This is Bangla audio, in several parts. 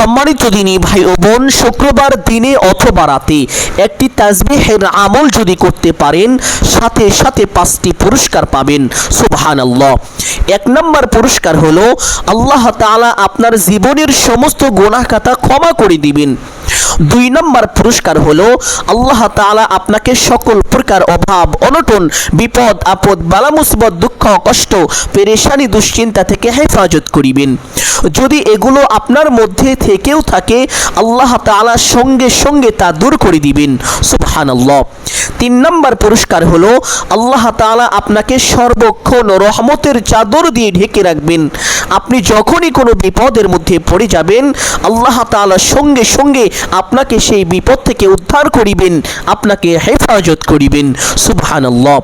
সম্মানিত দিনী ভাই ও বোন, শুক্রবার দিনে অথবা রাতে একটি তাসবিহের আমল যদি করতে পারেন, সাথে সাথে 5টি পুরস্কার পাবেন। সুবহানাল্লাহ। 1 নম্বর পুরস্কার হলো আল্লাহ তাআলা আপনার জীবনের সমস্ত গুনাহ খাতা ক্ষমা করে দিবেন। 2 নম্বর পুরস্কার হলো আল্লাহ তাআলা আপনাকে সকল প্রকার অভাব, অনটন, বিপদ, আপদ, বালা মুসিবত, দুঃখ, কষ্ট, পেরেশানি, দুশ্চিন্তা থেকে হেফাজত করিবেন। যদি এগুলো আপনার মধ্যে থেকেও থাকে, আল্লাহ তাআলা সঙ্গে সঙ্গে তা দূর করে দিবেন। সুবহানাল্লাহ। 3 নম্বর পুরস্কার হলো আল্লাহ তাআলা আপনাকে সর্বক্ষণ রহমতের চাদর দিয়ে ঢেকে রাখবেন। আপনি যখনই কোনো বিপদের মধ্যে পড়ে যাবেন, আল্লাহ তাআলা সঙ্গে সঙ্গে আপনাকে সেই বিপদ থেকে উদ্ধার করিবেন, আপনাকে হেফাজত করিবেন। সুবহানাল্লাহ।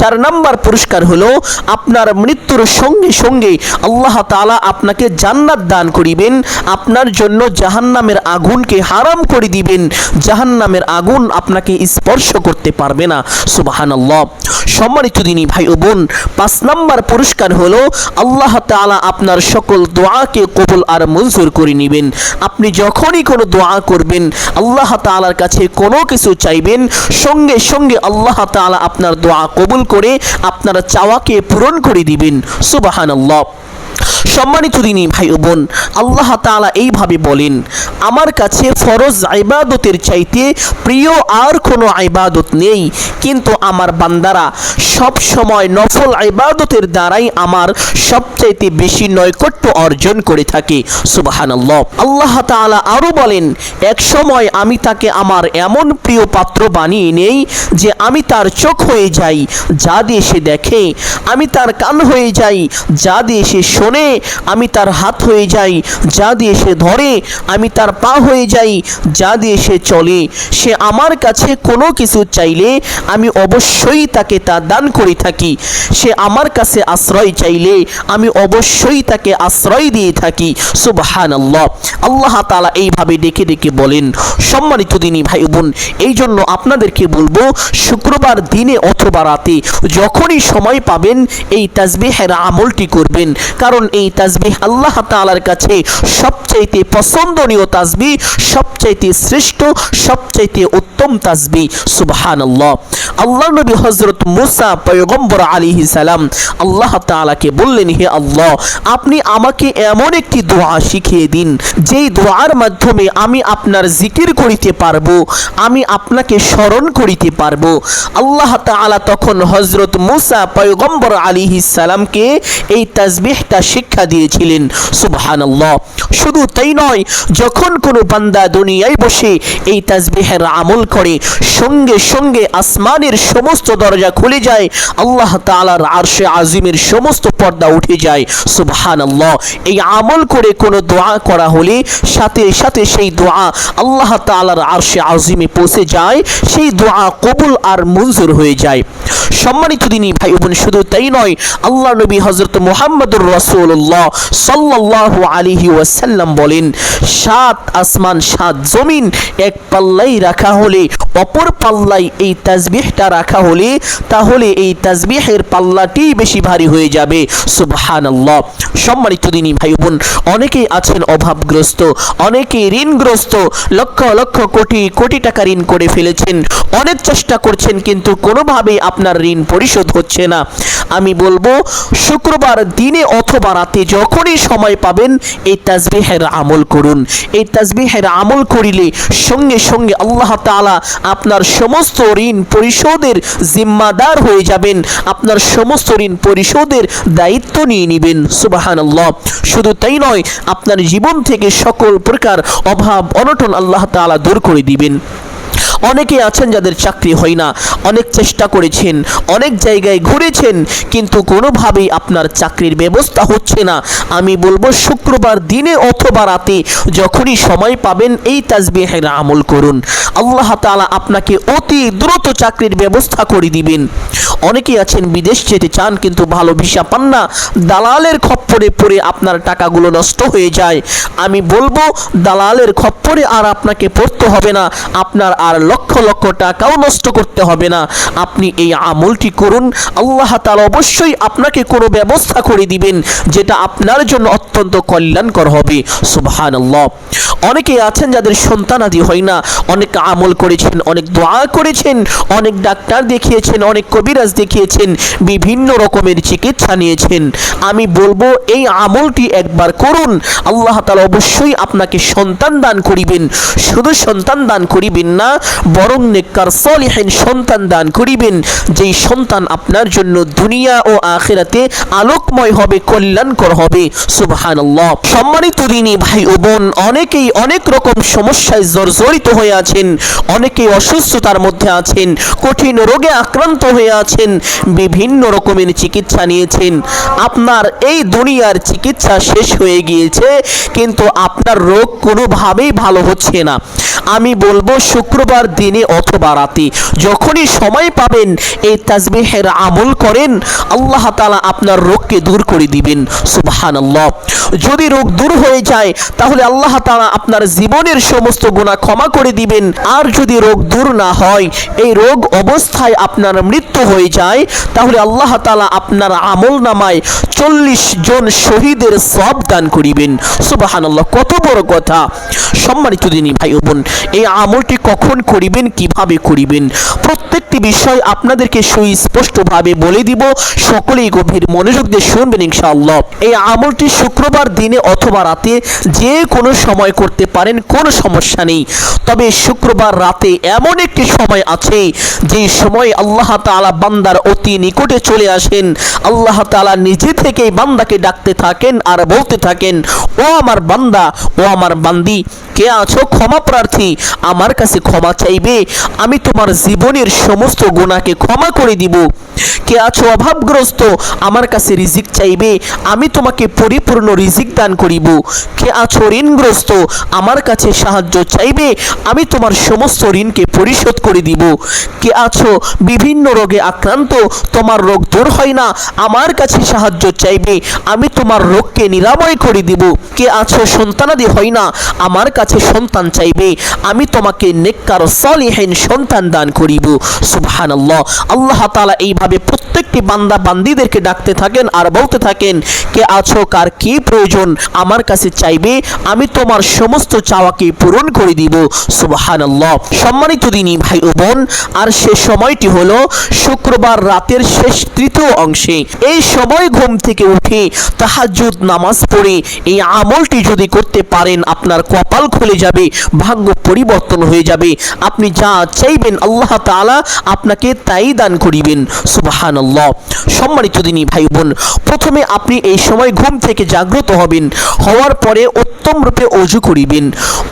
4 নম্বর পুরস্কার হলো আপনার মৃত্যুর সঙ্গে সঙ্গে আল্লাহ তাআলা আপনাকে জান্নাত দান করিবেন, আপনার জন্য জাহান্নামের আগুনকে হারাম করে দিবেন, জাহান্নামের আগুন আপনাকে স্পর্শ করতে পারবে না। সুবহানাল্লাহ। সম্মানিত দিনী ভাই ও বোন, 5 নম্বর পুরস্কার হলো আল্লাহ তাআলা আপনার সকল দোয়াকে কবুল আর মঞ্জুর করে নেবেন। আপনি যখনই কোনো দোয়া করবেন, আল্লাহ তাআলার কাছে কোনো কিছু চাইবেন, সঙ্গে সঙ্গে আল্লাহ তাআলা আপনার দোয়া কবুল করে আপনার চাওয়াকে পূরণ করে দিবেন। সুবহানাল্লাহ। সম্মানিত দিনী ভাই ও বোন, আল্লাহ তাআলা এইভাবে বলেন, আমার কাছে ফরজ ইবাদতের চাইতে প্রিয় আর কোনো ইবাদত নেই, কিন্তু আমার বান্দারা সব সময় নফল ইবাদতের দ্বারাই আমার সবচাইতে বেশি নৈকট্য অর্জন করে থাকে। সুবহানাল্লাহ। আল্লাহ তাআলা আরো বলেন, এক সময় আমি তাকে আমার এমন প্রিয় পাত্র বানিয়ে নেই যে আমি তার চোখ হয়ে যাই যা দিয়ে সে দেখে, আমি তার কান হয়ে যাই যা দিয়ে সে শোনে, আমি তার হাত হয়ে যাই যা দিয়ে সে ধরে, আমি তার পা হয়ে যাই যা দিয়ে সে চলে। সে আমার কাছে কোনো কিছু চাইলে আমি অবশ্যই তাকে তা দান করে থাকি। সে আমার কাছে আশ্রয় চাইলে আমি অবশ্যই তাকে আশ্রয় দিয়ে থাকি। সুবহানাল্লাহ। আল্লাহ তাআলা এইভাবে ডেকে ডেকে বলেন। সম্মানিত দিনী ভাই বোন, এই জন্য আপনাদেরকে বলবো, শুক্রবার দিনে অথবা রাতে যখনই সময় পাবেন এই তাসবিহের আমলটি করবেন, কারণ এই তাসবিহ আল্লাহ তাআলার কাছে সবচাইতে পছন্দনীয় তাসবিহ, সবচাইতে শ্রেষ্ঠ, সবচাইতে উত্তম তাসবিহ। সুবহানাল্লাহ। আল্লাহ নবী হযরত মুসা পয়গম্বর আলাইহিস সালাম আল্লাহ তাআলাকে বললেন, হে আল্লাহ, আপনি আমাকে এমন একটি দোয়া শিখিয়ে দিন যেই দোয়ার মাধ্যমে আমি আপনার জিকির করিতে পারবো, আমি আপনাকে স্মরণ করিতে পারবো। আল্লাহ তাআলা তখন হযরত মুসা পয়গম্বর আলাইহিস সালামকে এই তাসবিহটা শিক্ষা দিয়েছিলেন। সুবহানাল্লাহ। শুধু তাই নয়, যখন কোনো বান্দা দুনিয়ায় বসে এই তাসবিহের আমল করে, সঙ্গে সঙ্গে আসমানের সমস্ত দরজা খুলে যায়, আল্লাহ তাআলার আরশে আজিমের সমস্ত পর্দা উঠে যায়। সুবহানাল্লাহ। এই আমল করে কোনো দোয়া করা হলে সাথে সাথে সেই দোয়া আল্লাহ তাআলার আরশে আজিমে পৌঁছে যায়, সেই দোয়া কবুল আর মঞ্জুর হয়ে যায়। সম্মানিত দিনী ভাই বোন, শুধু তাই নয়, আল্লাহ নবী হযরত মুহাম্মদুর রাসূলুল্লাহ সাল্লাল্লাহু আলাইহি ওয়াসাল্লাম বলেন, 7 আসমান 7 জমিন এক পাল্লায় রাখা হলে, অপর পাল্লায় এই তাসবিহটা রাখা হলে, তাহলে এই তাসবিহের পাল্লাটি বেশি ভারী হয়ে যাবে। সুবহানাল্লাহ। সম্মানিত দিনী ভাই বোন, অনেকেই আছেন অভাবগ্রস্ত, অনেকেই ঋণগ্রস্ত, লক্ষ লক্ষ কোটি কোটি টাকা ঋণ করে ফেলেছেন, অনেক চেষ্টা করছেন কিন্তু কোনোভাবেই আপনার ঋণ পরিশোধ হচ্ছে না। আমি বলবো, শুক্রবার দিনে অথবা রাতে যখনই সময় পাবেন এই তাসবিহের আমল করুন। এই তাসবিহের আমল করিলে সঙ্গে সঙ্গে আল্লাহ তাআলা আপনার সমস্ত ঋণ পরিশোধের জিম্মাদার হয়ে যাবেন, আপনার সমস্ত ঋণ পরিশোধের দায়িত্ব নিয়ে নেবেন। সুবহানাল্লাহ। শুধু তাই নয়, আপনার জীবন থেকে সকল প্রকার অভাব অনটন আল্লাহ তাআলা দূর করে দিবেন। অনেকে আছেন যাদের চাকরি হয় না, অনেক চেষ্টা করেছেন, অনেক জায়গায় ঘুরেছেন, কিন্তু কোনোভাবেই আপনার চাকরির ব্যবস্থা হচ্ছে না। আমি বলবো, শুক্রবার দিনে অথবা রাতে যখনই সময় পাবেন এই তাসবিহের আমল করুন। আল্লাহ তাআলা আপনাকে অতি দ্রুত চাকরির ব্যবস্থা করে দিবেন, অনেকেই আছেন বিদেশ যেতে চান কিন্তু ভালো ভিসা পান না, দালালের খপ্পরে পড়ে আপনার টাকাগুলো নষ্ট হয়ে যায়। আমি বলবো দালালের খপ্পরে আর আপনাকে পড়তে হবে না, আপনার আর লক্ষ লক্ষ টাকাও নষ্ট করতে হবে না। আপনি এই আমলটি করুন, আল্লাহ তাআলা অবশ্যই আপনাকে কোনো ব্যবস্থা করে দিবেন যেটা আপনার জন্য অত্যন্ত কল্যাণকর হবে। সুবহানাল্লাহ। অনেকেই আছেন যাদের সন্তানাদি হয় না, অনেক আমল করেছেন, অনেক দোয়া করেছেন, অনেক ডাক্তার দেখিয়েছেন, অনেক কবিরাজ দেখিয়েছেন, বিভিন্ন রকমের চিকিৎসা নিয়েছেন। আমি বলবো এই আমলটি একবার করুন, আল্লাহ তাআলা অবশ্যই আপনাকে সন্তান দান করিবেন। শুধু সন্তান দান করিবেন না, বরং নেককার সলিহিন সন্তান দান করিবেন, যেই সন্তান আপনার জন্য দুনিয়া ও আখিরাতে আলোকময় হবে, কল্যাণকর হবে। সুবহানাল্লাহ। সম্মানিত দিনী ভাই ও বোন, অনেকেই অনেক রকম সমস্যায় জর্জরিত হয়ে আছেন, অনেকেই অসুস্থতার মধ্যে আছেন, কঠিন রোগে আক্রান্ত হয়ে আছেন, বিভিন্ন রকমের চিকিৎসা নিয়েছেন। আপনার এই দুনিয়ার চিকিৎসা শেষ হয়ে গিয়েছে, কিন্তু আপনার রোগ কোনোভাবেই ভালো হচ্ছে না। আমি বলবো শুক্রবার দিনে অথবা রাতে যখনই সময় পাবেন এই তাসবিহের আমল করেন, আল্লাহ তাআলা আপনার রোগকে দূর করে দিবেন। সুবহানাল্লাহ। যদি রোগ দূর হয়ে যায় তাহলে আল্লাহ তাআলা আপনার জীবনের সমস্ত গুনাহ ক্ষমা করে দিবেন। আর যদি রোগ দূর না হয়, এই রোগ অবস্থায় আপনার মৃত্যু হয়ে যায়, তাহলে আল্লাহ তাআলা আপনার আমল নামায় 40 জন শহীদের সওয়াব দান করিবেন। সুবহানাল্লাহ। কত বড় কথা। সম্মানিত দিনী ভাই ও বোন, এই আমলটি কখন করিবেন, কিভাবে করিবেন, প্রত্যেকটি বিষয় আপনাদেরকে সুস্পষ্টভাবে বলে দিব। সকলেই গভীর মনোযোগ দিয়ে শুনবেন ইনশাআল্লাহ। এই আমলটি শুক্রবার দিনে অথবা রাতে যে কোনো সময় করতে পারেন, কোনো সমস্যা নেই। তবে শুক্রবার রাতে এমন একটি সময় আছে যে সময় আল্লাহ তাআলা বান্দার অতি নিকটে চলে আসেন। আল্লাহ তাআলা নিজে থেকেই বান্দাকে ডাকতে থাকেন আর বলতে থাকেন, ও আমার বান্দা, ও আমার বান্দি, কে আছো ক্ষমা প্রার্থী, আমার কাছে ক্ষমা চাইবে, আমি তোমার জীবনের সমস্ত গুনাহকে ক্ষমা করে দিব। কে আছো অভাবগ্রস্ত, আমার কাছে রিজিক চাইবে, আমি তোমাকে পরিপূর্ণ রিজিক দান করিব। কে আছো ঋণগ্রস্ত, আমার কাছে সাহায্য চাইবে, আমি তোমার সমস্ত ঋণকে পরিশোধ করে দিব। কে আছো বিভিন্ন রোগে আক্রান্ত, তোমার রোগ দূর হয় না, আমার কাছে সাহায্য চাইবে, আমি তোমার রোগকে নিরাময় করে দিব। কে আছো সন্তানাদি হয় না, আমার কাছে সন্তান চাইবে, আমি তোমাকে নেককার সলিহিন সন্তান দান করিব। সুবহানাল্লাহ। আল্লাহ তাআলা এইভাবে প্রত্যেকটি বান্দা বান্দীদেরকে ডাকতে থাকেন আর বলতে থাকেন, কে আছো, কার কি প্রয়োজন, আমার কাছে চাইবে, আমি তোমার সমস্ত চাওয়াকে পূরণ করে দিব। সুবহানাল্লাহ। সম্মানিত দিনী ভাই ও বোন, আর সে সময়টি হলো শুক্রবার রাতের শেষ তৃতীয় অংশে। এই সময় ঘুম থেকে উঠে তাহাজ্জুদ নামাজ পড়ে এই আমলটি যদি করতে পারেন, আপনার কপাল খুলে যাবে, ভাগ্য পরিবর্তন হয়ে যাবে, আপনি যা চাইবেন আল্লাহ তাআলা আপনাকে তাই দান করিবেন। সুবহানাল্লাহ। সম্মানিত দিনী ভাই বোন, প্রথমে আপনি এই সময় ঘুম থেকে জাগ্রত হবেন, হওয়ার পরে উত্তম রূপে ওযু করিবেন।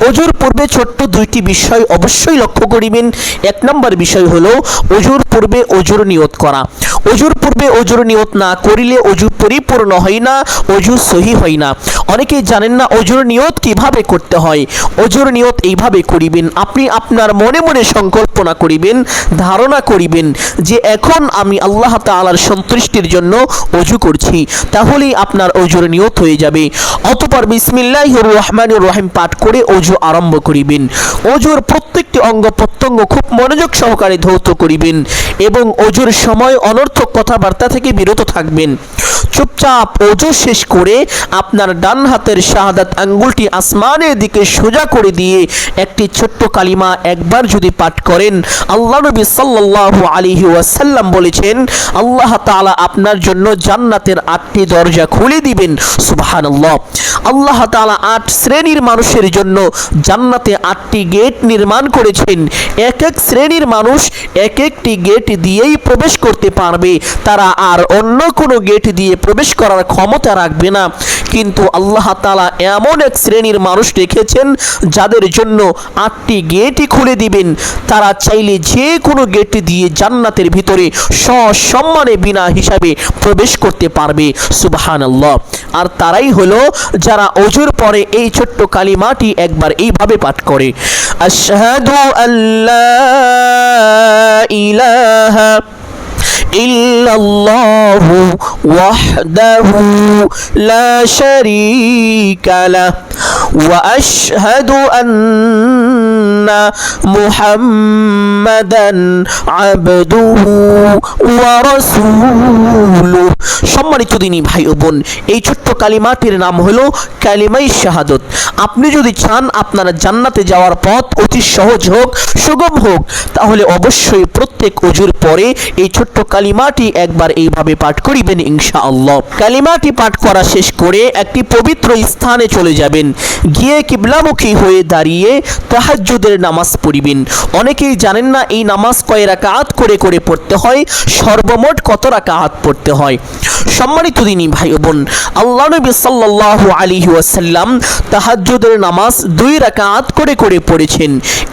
ওযুর পূর্বে ছোট্ট দুইটি বিষয় অবশ্যই লক্ষ্য করিবেন। এক নম্বর বিষয় হলো ওযুর পূর্বে ওযুর নিয়ত করা। ওযুর পূর্বে ওযুর নিয়ত না করিলে ওযু পরিপূর্ণ হয় না, ওযু সহি হয় না। অনেকেই জানেন না ওযুর নিয়ত কিভাবে করতে হয়। ওযুর নিয়ত এইভাবে করিবেন, আপনি আপনার মনে মনে সংকল্পনা করিবেন, ধারণা করিবেন যে এখন আমি আল্লাহ তাআলার সন্তুষ্টির জন্য ওযু করছি, তাহলেই আপনার ওযুর নিয়ত হয়ে যাবে। অতঃপর বিসমিল্লাহির রহমানির রহিম পাঠ করে ওযু আরম্ভ করিবেন। ওযুর প্রত্যেকটি অঙ্গ প্রত্যঙ্গ খুব মনোযোগ সহকারে ধৌত করিবেন এবং ওযুর সময় অনর্থক কথাবার্তা থেকে বিরত থাকবেন। চুপচাপ ওযু শেষ করে আপনার ডান হাতের শাহাদাত আঙ্গুলটি আসমানের দিকে সোজা করে দিয়ে একটি ছোট্ট কালিমা একবার যদি পাঠ করেন, আল্লাহ নবী সাল্লাল্লাহু আলাইহি ওয়াসাল্লাম বলেছেন, আল্লাহ তাআলা আপনার জন্য জান্নাতের 8টি দরজা খুলে দিবেন। সুবহানাল্লাহ। আল্লাহ তাআলা 8 শ্রেণীর মানুষের জন্য জান্নাতে 8টি গেট নির্মাণ করেছেন। এক এক শ্রেণীর মানুষ এক একটি গেট দিয়েই প্রবেশ করতে পারবে, তারা আর অন্য কোনো গেট দিয়ে প্রবেশ করার ক্ষমতা রাখবে না। কিন্তু আল্লাহ তাআলা এমন এক শ্রেণীর মানুষ রেখেছেন যাদের জন্য 8টি গেটই খুলে দিবেন। তারা চাইলে যে কোনো গেট দিয়ে জান্নাতের ভিতরে সসম্মানে বিনা হিসাবে প্রবেশ করতে পারবে। সুবহানাল্লাহ। আর তারাই হলো যারা ওযুর পরে এই ছোট্ট কালিমাটি একবার এইভাবে পাঠ করে, আশহাদু আল্লা ইলাহা ইল্লাল্লাহু ওয়াহদাহু লা শারীকা লাহ ওয়া আশহাদু আন্না মুহাম্মাদান আবদুহু ওয়া রাসূলুহু। সম্মানিত দিনী ভাই ও বোন, এই ছোট্ট কালিমাটির নাম হলো কালিমায়ে শাহাদাত। আপনি যদি চান আপনার জান্নাতে যাওয়ার পথ অতি সহজ হোক, সুগম হোক, তাহলে অবশ্যই প্রত্যেক ওযুর পরে এই ছোট্ট কালিমাটি একবার এইভাবে পাঠ করিবেন ইনশাআল্লাহ। কালিমাটি পাঠ করা শেষ করে একটি পবিত্র স্থানে চলে যাবেন, গিয়ে কিবলামুখী হয়ে দাঁড়িয়ে তাহাজ্জুদের নামাজ পড়িবেন। অনেকেই জানেন না এই নামাজ কয় রাকাত করে করে পড়তে হয়, সর্বমোট কত রাকাত পড়তে হয়। সম্মানিত দিনী ভাই ও বোন, আল্লাহ নবী সাল্লাল্লাহু আলাইহি ওয়াসাল্লাম তাহাজ্জুদের নামাজ 2 রাকাত করে করে পড়েছেন।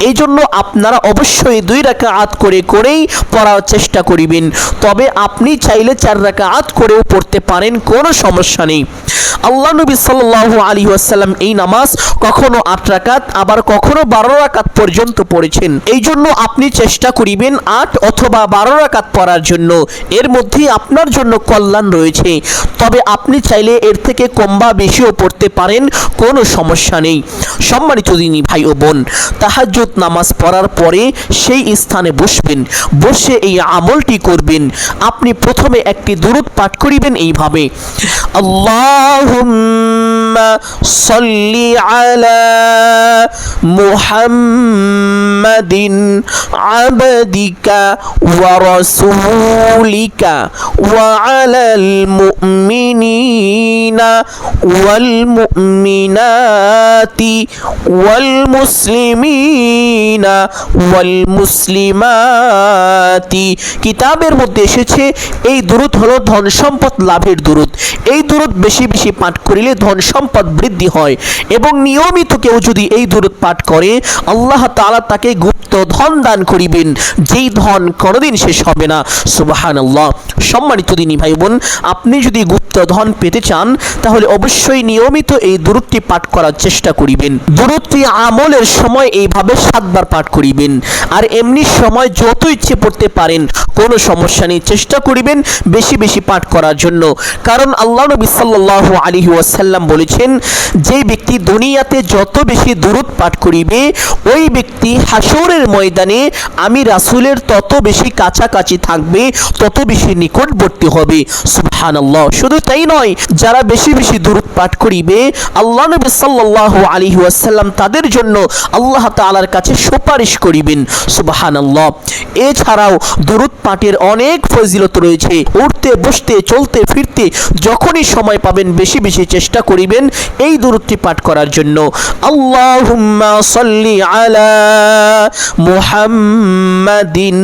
এই জন্য আপনারা অবশ্যই 2 রাকাত করে করেই পড়ার চেষ্টা করিবেন। তবে আপনি চাইলে 4 রাকাত করেও পড়তে পারেন, কোনো সমস্যা নেই। আল্লাহ নবী সাল্লাল্লাহু আলাইহি ওয়াসাল্লাম এই নামাজ কখনো 8 রাকাত আবার কখনো 12 রাকাত পর্যন্ত পড়েছেন। এই জন্য আপনি চেষ্টা করিবেন 8 অথবা 12 রাকাত পড়ার জন্য। এর মধ্যেই আপনার জন্য কল্যাণ রয়েছে। তবে আপনি চাইলে এর থেকে কম বা বেশিও পড়তে পারেন, কোনো সমস্যা নেই। সম্মানিত দিনী ভাই ও বোন, তাহাজ্জুদ নামাজ পড়ার পরে সেই স্থানে বসবেন, বসে এই আমলটি করবেন। আপনি প্রথমে একটি দুরূদ পাঠ করিবেন এইভাবে, আল্লাহুম্মা সাল্লি আলা মুহাম্মাদিন আবদিকা ওয়া রাসূলিকা ওয়া আলাল মুমিনিনা ওয়াল মুমিনাতি ওয়াল মুসলিমিনা ওয়াল মুসলিমাতি। কিতাবের মধ্যে এসেছে এই দুরূদ হলো ধন সম্পদ লাভের দুরূদ। এই দুরূদ বেশি বেশি পাঠ করিলে ধন সম্পদ বৃদ্ধি হয়, এবং নিয়মিত কেউ যদি এই দুরূদ পাঠ করে আল্লাহ তাআলা তাকে গুপ্ত ধন দান করিবেন, যেই ধন কোনোদিন শেষ হবে না। সুবহানাল্লাহ। সম্মানিত দিনী ভাই বোন, আপনি যদি গুপ্ত ধন পেতে চান তাহলে অবশ্যই নিয়মিত এই দুরূদটি পাঠ করার চেষ্টা করিবেন। দুরূদটি আমলের সময় এইভাবে 7 বার পাঠ করিবেন, আর এমনি সময় যত ইচ্ছে পড়তে পারেন, কোনো সমস্যা নেই। চেষ্টা করিবেন বেশি বেশি পাঠ করার জন্য, কারণ আল্লাহ নবী সাল্লাল্লাহু আলাইহি ওয়াসাল্লাম বলেছেন, যে ব্যক্তি দুনিয়াতে যত বেশি দুরূদ পাঠ করিবে ওই ব্যক্তি হাসরের ময়দানে আমি রাসূলের তত বেশি কাছাকাছি থাকবে, তত বেশি নিকটবর্তী হবে। সুবহানাল্লাহ। শুধু তাই নয়, যারা বেশি বেশি দুরূদ পাঠ করিবে আল্লাহ নবী সাল্লাল্লাহু আলাইহি ওয়াসাল্লাম তাদের জন্য আল্লাহ তাআলার কাছে সুপারিশ করিবেন। সুবহানাল্লাহ। এছাড়াও দুরূদ পাঠের অনেক ফজিলত রয়েছে। উঠতে বসতে চলতে ফিরতে যখনই সময় পাবেন বেশি বেশি চেষ্টা করিবেন এই দুরূদটি পাঠ করার জন্য। আল্লাহুম্মা সাল্লি আলা মুহাম্মাদিন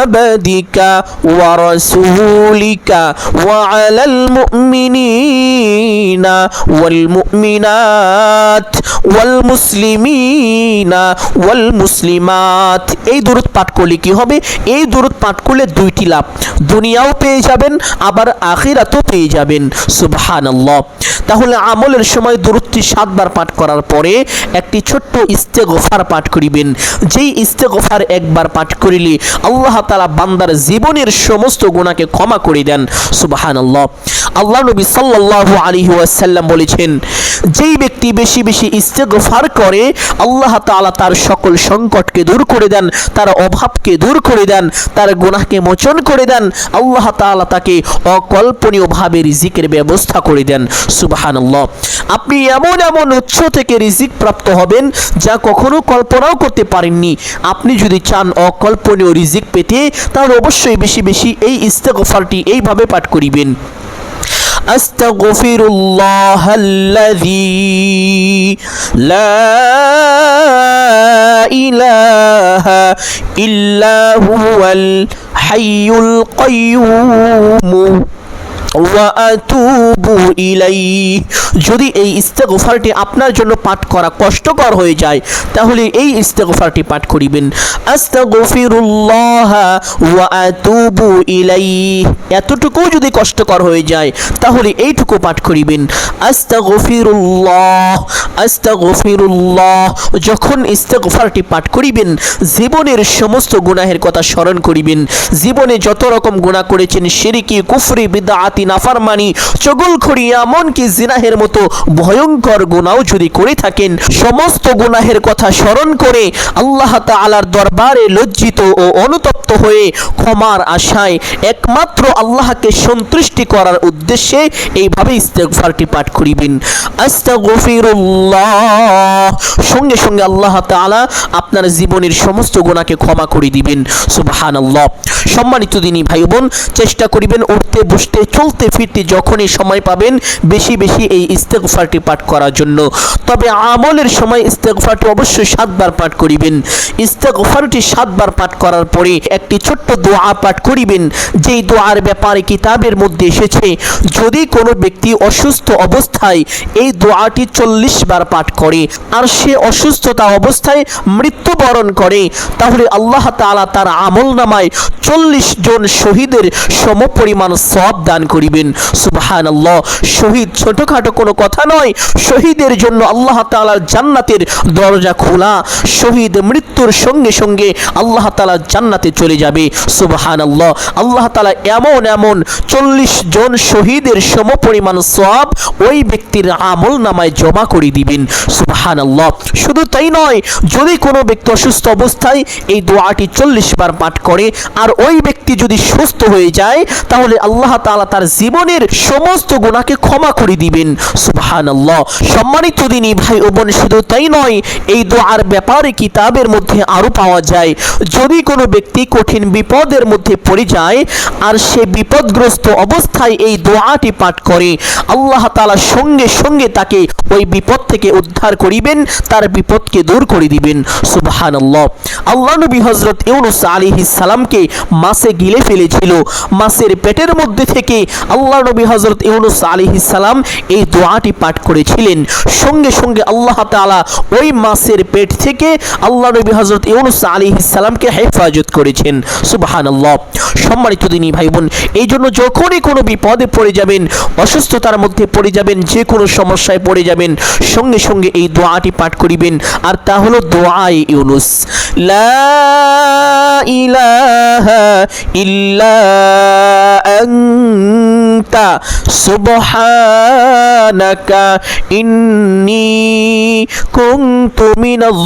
আবদিকা ওয়া রাসূলিকা ওয়া আলাল মুমিনিনা ওয়াল মুমিনাত ওয়াল মুসলিমিনা ওয়াল মুসলিমাত। এই দুরূদ পাঠ করলে কি হবে? এই দুরূদ পাঠ করলে 2টি লাভ, দুনিয়াও পেয়ে যাবেন আবার আখিরাতও পেয়ে যাবেন। সুবহানাল্লাহ। তাহলে আমলের সময় দুরূদটি 7 বার পাঠ করার পরে একটি ছোট্ট ইস্তেগফার পাঠ করিবেন। যেই ইস্তেগফার একবার পাঠ করিলে আল্লাহ তাআলা বান্দার জীবনের সমস্ত গুনাহকে ক্ষমা করে দেন। সুবহানাল্লাহ। আল্লাহ নবী সাল্লাল্লাহু আলাইহি ওয়াসাল্লাম বলেছেন, যেই ব্যক্তি বেশি বেশি ইস্তেগফার করে আল্লাহ তাআলা তার সকল সংকটকে দূর করে দেন, তার অভাবকে দূর করে দেন, তার গুনাহকে মোচন করে দেন। আল্লাহ তাআলা তাকে অকল্পনীয়ভাবে রিজিকের ব্যবস্থা করে দেন। সুবহানাল্লাহ। আপনি এমন এমন উৎস থেকে রিজিক প্রাপ্ত হবেন যা কখনো কল্পনাও করতে পারেননি। আপনি যদি চান অকল্পনীয় রিজিক পেতে, তাহলে অবশ্যই বেশি বেশি এই ইস্তেগফারটি এইভাবে পাঠ করিবেন। আস্তাগফিরুল্লাহাল্লাযী লা ইলাহা ইল্লা হুয়াল হাইয়ুল কাইয়্যুম ওয়া আতুবু ইলাইহি। যদি এই ইস্তেগফারটি আপনার জন্য পাঠ করা কষ্টকর হয়ে যায় তাহলে এই ইস্তেগফারটি পাঠ করিবেন, আস্তাগফিরুল্লাহ ওয়া আতুবু ইলাইহি। এতটুকু যদি কষ্টকর হয়ে যায় তাহলে এইটুকু পাঠ করিবেন, আস্তাগফিরুল্লাহ আস্তাগফিরুল্লাহ। যখন ইস্তেগফারটি পাঠ করিবেন জীবনের সমস্ত গুনাহের কথা স্মরণ করিবেন। জীবনে যত রকম গুনাহ করেছেন, শিরকি, কুফরি, বিদআতি, নাফরমানি, চগলখড়ি, এমনকি জিনাহের মতো ভয়ঙ্কর গুনাহ যদি করে থাকেন, সমস্ত গুনাহের কথা স্মরণ করে আল্লাহ তাআলার দরবারে লজ্জিত ও অনুতপ্ত হয়ে ক্ষমার আশায় একমাত্র আল্লাহকে সন্তুষ্টি করার উদ্দেশ্যে এইভাবে ইস্তেগফারটি পাঠ করিবেন, আস্তাগফিরুল্লাহ। সঙ্গে সঙ্গে আল্লাহ তাআলা আপনার জীবনের সমস্ত গুনাহকে ক্ষমা করে দিবেন। সুবহানাল্লাহ। সম্মানিত দিনী ভাই বোন, চেষ্টা করিবেন উঠতে বসতে চলতে ফিরতে যখনই সময় পাবেন বেশি বেশি এই ইস্তেগফারটি পাঠ করার জন্য। তবে আমলের সময় ইস্তেগফারটি অবশ্যই 7 বার পাঠ করিবেন। ইস্তেগফারটি 7 বার পাঠ করার পরে একটি ছোট্ট দোয়া পাঠ করিবেন, যেই দোয়ার ব্যাপারে কিতাবের মধ্যে এসেছে যদি কোনো ব্যক্তি অসুস্থ অবস্থায় এই দোয়াটি 40 বার পাঠ করে আর সে অসুস্থতা অবস্থায় মৃত্যুবরণ করে তাহলে আল্লাহ তাআলা তার আমলনামায় 40 জন শহীদের সমপরিমাণ সওয়াব দান করিবেন। সুবহানাল্লাহ। শহীদ ছোটখাটো কোনো কথা নয়, শহীদের জন্য আল্লাহ তাআলার জান্নাতের দরজা খোলা। শহীদ মৃত্যুর সঙ্গে সঙ্গে আল্লাহ তাআলা জান্নাতে চলে যাবে। সুবহানাল্লাহ। আল্লাহ তাআলা এমন এমন 40 জন শহীদের সমপরিমাণ সওয়াব ওই ব্যক্তির আমলনামায় জমা করে দিবেন। সুবহানাল্লাহ। শুধু তাই নয়, যদি কোনো ব্যক্তি অসুস্থ অবস্থায় এই দোয়াটি 40 বার পাঠ করে আর ওই ব্যক্তি যদি সুস্থ হয়ে যায় তাহলে আল্লাহ তাআলা তার জীবনের সমস্ত গুনাহকে ক্ষমা করে দিবেন। সুবহানাল্লাহ। সম্মানিত দিনী ভাই ও বোন, শুধু তাই নয়, এই দোয়ার ব্যাপারে কিতাবের মধ্যে আরো পাওয়া যায় যদি কোনো ব্যক্তি কঠিন বিপদের মধ্যে পড়ে যায় আর সে বিপদগ্রস্ত অবস্থায় এই দোয়াটি পাঠ করে আল্লাহ তাআলা সঙ্গে সঙ্গে তাকে ওই বিপদ থেকে উদ্ধার করিবেন, তার বিপদকে দূর করে দিবেন। সুবহানাল্লাহ। আল্লাহ নবী হযরত ইউনূস আলাইহিস সালামকে মাছে গিলে ফেলেছিল, মাছের পেটের মধ্যে থেকে আল্লাহ নবী হযরত ইউনূস আলাইহিস সালাম এই দোয়াটি পাঠ করেছিলেন। সঙ্গে সঙ্গে আল্লাহ তাআলা ওই মাছের পেট থেকে আল্লাহ নবী হযরত ইউনূস আলাইহিস সালামকে হেফাজত করেছেন। সুবহানাল্লাহ। সম্মানিত দিনী ভাই বোন, এই জন্য যখনই কোনো বিপদে পড়ে যাবেন, অসুস্থতার মধ্যে পড়ে যাবেন, যে কোনো সমস্যায় পড়ে যাবেন, সঙ্গে সঙ্গে এই দোয়াটি পাঠ করিবেন, আর তা হলো দোয়ায়ে ইউনূস। লা ইলাহা ইল্লা আনতা সুবহানাকা ইন্নী কুনতু মিনাজ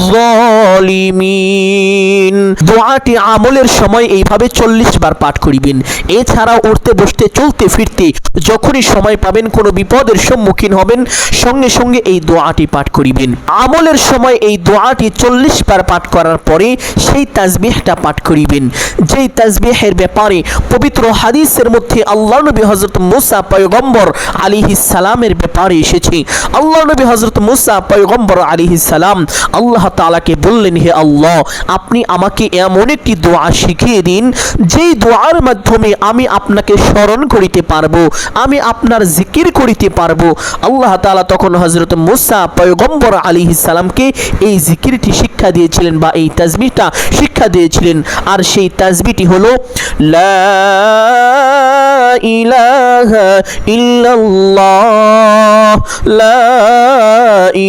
জালিমিন। দোয়াটি আমলের সময় এইভাবে 40 বার পাঠ করিবেন। এছাড়াও উঠতে বসতে চলতে ফিরতে যখনই সময় পাবেন, কোনো বিপদের সম্মুখীন হবেন, সঙ্গে সঙ্গে এই দোয়াটি পাঠ করিবেন। আমলের সময় এই দোয়াটি 40 বার পাঠ করার পরে সেই তাসবিহটা পাঠ করিবেন, যেই তাসবিহের ব্যাপারে পবিত্র হাদিসের মধ্যে আল্লাহ নবী হযরত মুসা পয়গম্বর আলাইহিস সালামের ব্যাপারে এসেছে। আল্লাহ নবী হযরত মুসা পয়গম্বর আলাইহিস সালাম আল্লাহ তাআলাকে বললেন, হে আল্লাহ, আপনি আমাকে এমন একটি দোয়া শিখিয়ে দিন যেই দোয়ার মাধ্যমে আমি আপনাকে স্মরণ করিতে পারবো, আমি আপনার জিকির করিতে পারবো। আল্লাহ তাআলা তখন হযরত মুসা পয়গম্বর আলাইহিস সালামকে এই জিকিরটি শিক্ষা দিয়েছিলেন বা এই তাসবিহটা শিক্ষা দিয়েছিলেন। আর সেই তাসবিহটি হলো লা ইলাহা ইল্লাল্লাহ, লা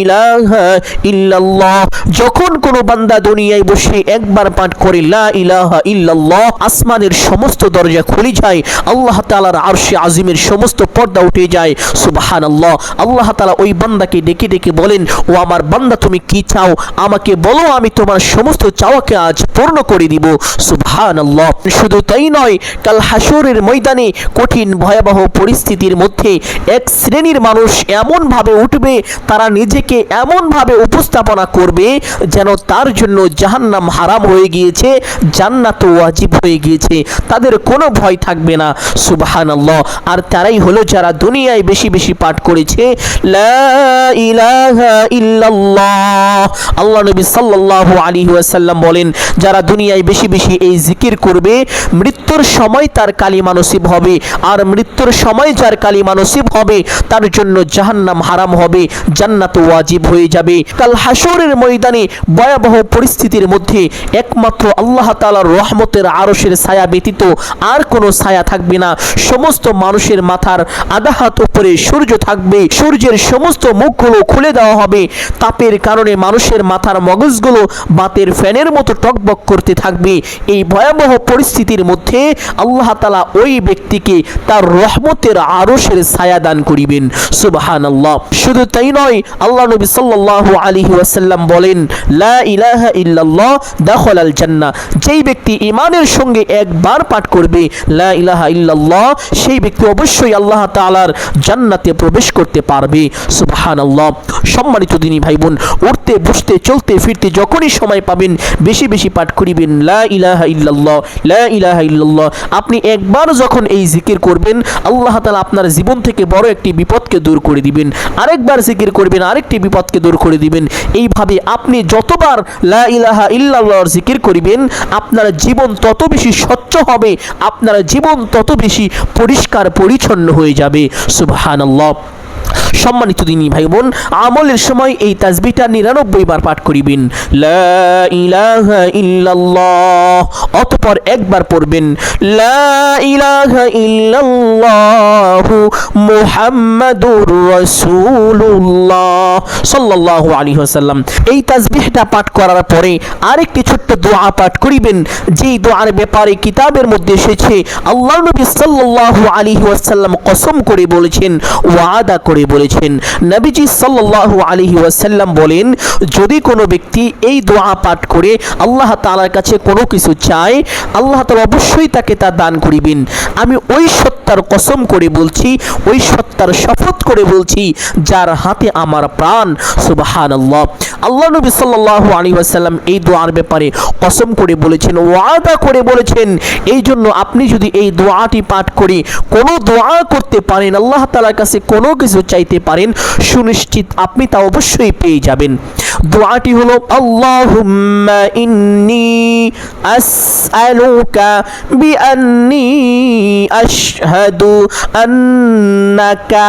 ইলাহা ইল্লাল্লাহ। যখন কোনো বান্দা দুনিয়ায় বসে একবার পাঠ করে লা ইলাহা ইল্লাল্লাহ, আসমানের সমস্ত দরজা খুলে যায়, আল্লাহ তাআলার আরশে আজিমের সমস্ত পর্দা উঠে যায়। সুবহানাল্লাহ। আল্লাহ তাআলা ওই বান্দাকে ডেকে ডেকে বলেন, ও আমার বান্দা, তুমি কি চাও আমাকে বলো, আমি তোমার সমস্ত চাওয়াকে আজ পূর্ণ করে দিব। সুবহানাল্লাহ। শুধু তাই নয়, কাল হাসরের ময়দানে কঠিন ভয়াবহ পরিস্থিতির মধ্যে এক শ্রেণীর মানুষ এমন ভাবে উঠবে, তারা নিজেকে এমন ভাবে উপস্থাপনা করবে যেন তার জন্য জাহান্নাম হারাম হয়ে গিয়েছে, জান্নাত ওয়াজিব হয়ে গিয়েছে, তাদের কোনো ভয় থাকবে না। সুবহানাল্লাহ। আর তারাই হলো যারা দুনিয়ায় বেশি বেশি পাঠ করেছে লা ইলাহা ইল্লাল্লাহ। আল্লাহ নবী সাল্লাল্লাহু আলাইহি ওয়াসাল্লাম বলেন, যারা দুনিয়ায় বেশি বেশি এই জিকির করবে, মৃত্যুর সময় তার কালিমা নসিব হবে। আর মৃত্যুর সময় যার যার কালিমা নসিব হবে তার জন্য জাহান্নাম হারাম হবে, জান্নাত ওয়াজিব হয়ে যাবে। কাল হাসরের ময়দানে ভয়াবহ পরিস্থিতির মধ্যে একমাত্র আল্লাহ তাআলার রহমতের আরশের ছায়া ব্যতীত আর কোনো ছায়া থাকবে না। সমস্ত মানুষের মাথার আধা হাত উপরে সূর্য থাকবে, সূর্যের সমস্ত মুখগুলো খুলে দেওয়া হবে, তাপের কারণে মানুষের মাথার মগজগুলো বাতের ফ্যানের মতো টকবক করতে থাকবে। এই ভয়াবহ পরিস্থিতির মধ্যে আল্লাহ তাআলা ওই ব্যক্তিকে তার রহমতের আরশের ছায়া দান করিবেন। সুবহানাল্লাহ। শুধু তাই নয়, আল্লাহ নবী সাল্লাল্লাহু আলাইহি ওয়াসাল্লাম বলেন, লা ইলাহা ইল্লাল্লাহ দাখালাল জান্নাহ। যেই ব্যক্তি ঈমানের সঙ্গে একবার পাঠ করবে লা ইলাহা ইল্লাল্লাহ, সেই ব্যক্তি অবশ্যই আল্লাহ তাআলার জান্নাতে প্রবেশ করতে পারবে। সুবহানাল্লাহ। সম্মানিত দিনী ভাই বোন, উঠতে বসতে চলতে ফিরতে যখনই সময় পাবেন বেশি বেশি পাঠ করিবেন লা ইলাহা ইল্লাল্লাহ, লা ইলাহা ইল্লাল্লাহ। আপনি একবার যখন এই জিকির করবেন আল্লাহ তাআলা আপনার জীবন থেকে বড় একটি বিপদকে দূর করে দিবেন। আরেকবার জিকির করবেন, আরেকটি বিপদকে দূর করে দিবেন। এইভাবে আপনি যতবার লা ইলাহা ইল্লাল্লাহর জিকির করিবেন আপনার জীবন তত বেশি স্বচ্ছ হবে, আপনার জীবন তত বেশি পরিষ্কার পরিচ্ছন্ন হয়ে যাবে। সুবহানাল্লাহ। সম্মানিত দিনী ভাই বোন, আমলের সময় এই তাসবিহটা 99 বার পাঠ করিবেন, লা ইলাহা ইল্লাল্লাহ। অতঃপর একবার পড়বেন লা ইলাহা ইল্লাল্লাহ মুহাম্মাদুর রাসূলুল্লাহ সাল্লাল্লাহু আলাইহি ওয়াসাল্লাম। এই তাসবিহটা পাঠ করার পরে আরেকটি ছোট্ট দোয়া পাঠ করিবেন, যেই দোয়ার ব্যাপারে কিতাবের মধ্যে এসেছে আল্লাহ নবী সাল্লাল্লাহু আলাইহি ওয়াসাল্লাম কসম করে বলেছেন, ওয়াদা করে বলেছেন। নবীজি সাল্লাল্লাহু আলাইহি ওয়াসাল্লাম বলেন, যদি কোনো ব্যক্তি এই দোয়া পাঠ করে আল্লাহ তাআলার কাছে কোনো কিছু চায় আল্লাহ তাআলা অবশ্যই তাকে তা দান করিবেন। আমি ওই সত্তার কসম করে বলছি, ওই সত্তার শপথ করে বলছি যার হাতে আমার প্রাণ। সুবহানাল্লাহ। আল্লাহ নবী সাল্লাল্লাহু আলাইহি ওয়াসাল্লাম এই দোয়ার ব্যাপারে কসম করে বলেছেন, ওয়াদা করে বলেছেন। এই জন্য আপনি যদি এই দোয়াটি পাঠ করে কোনো দোয়া করতে পারেন, আল্লাহ তাআলার কাছে কোনো কিছু চাইতে পারেন, সুনিশ্চিত আপনি তা অবশ্যই পেয়ে যাবেন। দোয়াটি হলো, আল্লাহুম্মা ইন্নী আসআলুকা বিআন্নী আশহাদু আন্নাকা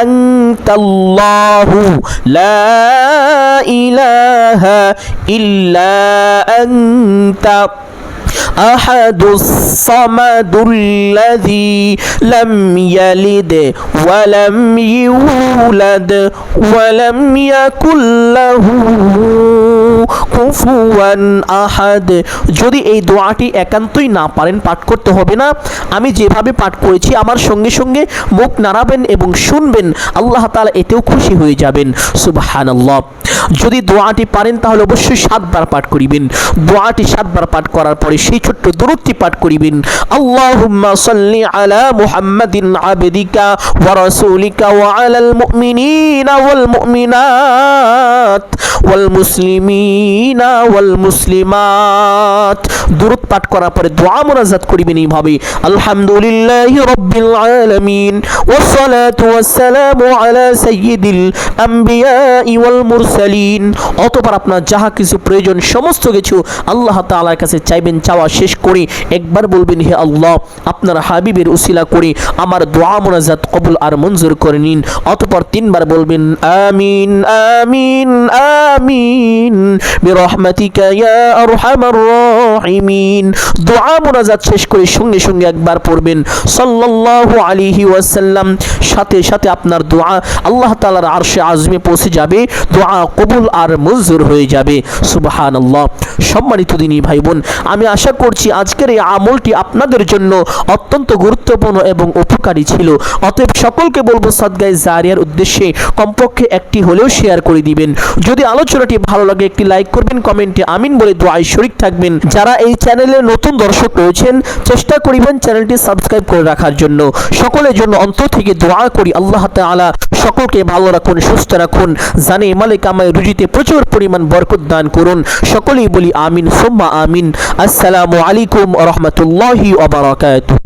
আনতাল্লাহু লা ইলাহা ইল্লা আনতা أحد الصمد الذي لم يلد ولم يولد ولم يكن له কুফুয়ান আহাদ। যদি এই দোয়াটি একান্তই না পারেন, পাঠ করতে হবে না, আমি যেভাবে পাঠ করেছি আমার সঙ্গে সঙ্গে মুখ নাড়াবেন এবং শুনবেন, আল্লাহ তাআলা এতেও খুশি হয়ে যাবেন। সুবহানাল্লাহ। যদি দোয়াটি পারেন তাহলে অবশ্যই 7 বার পাঠ করিবেন। দোয়াটি 7 বার পাঠ করার পরে সেই ছোট্ট দরুদটি পাঠ করিবেন, আল্লাহুম্মা সাল্লি আলা মুহাম্মাদিন আবদিকা ওয়া রাসূলিকা ওয়া আলাল মুমিনিনা ওয়াল মুমিনাত ওয়াল মুসলিমিনা ওয়াল মুসলিমাত। দরুদ পাঠ করার পরে দোয়া মুনাজাত করিবেন এইভাবে, আলহামদুলিল্লাহি রাব্বিল আলামিন ওয়াস সালাতু ওয়াস সালামু আলা সাইয়্যিদিল আমবিয়াই ওয়াল মুরসালিন। অতঃপর আপনার যাহা কিছু প্রয়োজন সমস্ত কিছু আল্লাহ তাআলার কাছে চাইবেন। চাওয়া শেষ করে একবার বলবেন, হে আল্লাহ, আপনার হাবিবের উসিলা করে আমার দোয়া মুনাজাত কবুল আর মঞ্জুর করে নিন। অতঃপর 3 বার বলবেন, আমিন আমিন আমিন বিরহমাতিকা ইয়া আরহামার রাহিমিন। দোয়া মুনাজাত শেষ করে সঙ্গে সঙ্গে একবার পড়বেন সাল্লাল্লাহু আলাইহি ওয়াসাল্লাম। সাথে সাথে আপনার দোয়া আল্লাহ তাআলার আরশে আযমে পৌঁছে যাবে, দোয়া কবুল আর মঞ্জুর হয়ে যাবে। সুবহানাল্লাহ। সম্মানিত দিনী ভাই বোন, আমি আশা করছি আজকের এই আমলটি আপনাদের জন্য অত্যন্ত গুরুত্বপূর্ণ এবং উপকারী ছিল। অতএব সকলকে বলবো সাদগায়ে জারিয়ার উদ্দেশ্যে কমপক্ষে একটি হলেও শেয়ার করে দিবেন। যদি আলোচনাটি ভালো লাগে একটি লাইক করবেন, কমেন্টে আমিন বলে দোয়ায় শরীক থাকবেন। যারা এই চ্যানেলে নতুন দর্শক রয়েছেন চেষ্টা করিবেন চ্যানেলটি সাবস্ক্রাইব করে রাখার জন্য। সকলের জন্য অন্তর থেকে দোয়া করি আল্লাহ তাআলা সকলকে ভালো রাখুন, সুস্থ রাখুন, জানে মালে কামায় রুজিতে প্রচুর পরিমাণ বরকত দান করুন। সকলেই বলি আমিন সুম্মা আমিন। আসসালামু আলাইকুম ওয়া রাহমাতুল্লাহি ওয়া বারাকাতুহু।